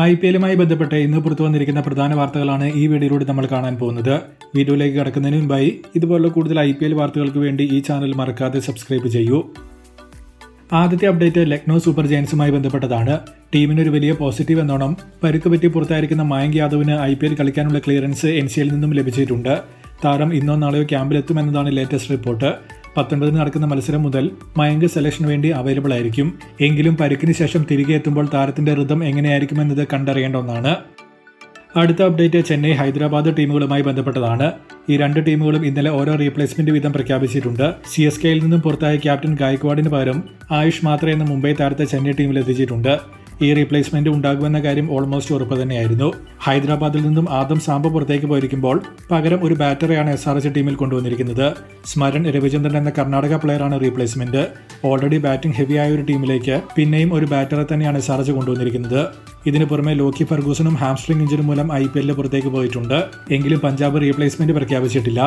IPL-മായി ബന്ധപ്പെട്ട് ഇന്ന് പുറത്തു വന്നിരിക്കുന്ന പ്രധാന വാർത്തകളാണ് ഈ വീഡിയോയിലൂടെ നമ്മൾ കാണാൻ പോകുന്നത്. വീഡിയോയിലേക്ക് കടക്കുന്നതിന് മുൻപായി ഇതുപോലുള്ള കൂടുതൽ IPL വാർത്തകൾക്ക് വേണ്ടി ഈ ചാനൽ മറക്കാതെ സബ്സ്ക്രൈബ് ചെയ്യൂ. ആദ്യത്തെ അപ്ഡേറ്റ് ലക്നോ സൂപ്പർ ജയൻസുമായി ബന്ധപ്പെട്ടതാണ്. ടീമിനൊരു വലിയ പോസിറ്റീവ് എന്നോണം പരുക്ക് പറ്റി പുറത്തായിരിക്കുന്ന മയങ്ക് യാദവിന് IPL കളിക്കാനുള്ള ക്ലിയറൻസ് NCL നിന്നും ലഭിച്ചിട്ടുണ്ട്. താരം ഇന്നോ നാളെയോ ക്യാമ്പിലെത്തുമെന്നതാണ് ലേറ്റസ്റ്റ് റിപ്പോർട്ട്. 19 നടക്കുന്ന മത്സരം മുതൽ മയങ്ക് സെലക്ഷന് വേണ്ടി അവൈലബിൾ ആയിരിക്കും. എങ്കിലും പരുക്കിന് ശേഷം തിരികെ എത്തുമ്പോൾ താരത്തിന്റെ റിതം എങ്ങനെയായിരിക്കുമെന്നത് കണ്ടറിയേണ്ട ഒന്നാണ്. അടുത്ത അപ്ഡേറ്റ് ചെന്നൈ ഹൈദരാബാദ് ടീമുകളുമായി ബന്ധപ്പെട്ടതാണ്. ഈ രണ്ട് ടീമുകളും ഇന്നലെ ഓരോ റീപ്ലേസ്മെന്റ് വീതം പ്രഖ്യാപിച്ചിട്ടുണ്ട്. CSKയിൽ നിന്നും പുറത്തായ ക്യാപ്റ്റൻ ഗായ്ക്വാഡിന് പകരം ആയുഷ് മാത്രേ എന്ന മുംബൈ താരത്തെ ചെന്നൈ ടീമിൽ എത്തിച്ചിട്ടുണ്ട്. ഈ റീപ്ലേസ്മെന്റ് ഉണ്ടാകുമെന്ന കാര്യം ഓൾമോസ്റ്റ് ഉറപ്പ് തന്നെയായിരുന്നു. ഹൈദരാബാദിൽ നിന്നും ആദം സാംബ പുറത്തേക്ക് പോയിരിക്കുമ്പോൾ പകരം ഒരു ബാറ്ററെയാണ് SRH ടീമിൽ കൊണ്ടുവന്നിരിക്കുന്നത്. സ്മരൺ രവിചന്ദ്രൻ എന്ന കർണാടക പ്ലെയറാണ് റീപ്ലേസ്മെന്റ്. ഓൾറെഡി ബാറ്റിംഗ് ഹെവിയായ ഒരു ടീമിലേക്ക് പിന്നെയും ഒരു ബാറ്ററെ തന്നെയാണ് SRH കൊണ്ടുവന്നിരിക്കുന്നത്. ഇതിനു പുറമെ ലോക്കി ഫെർഗൂസണും ഹാംസ്ട്രിംഗ് ഇഞ്ചറി മൂലം IPL പുറത്തേക്ക് പോയിട്ടുണ്ട്. എങ്കിലും പഞ്ചാബ് റീപ്ലേസ്മെന്റ് പ്രഖ്യാപിച്ചിട്ടില്ല.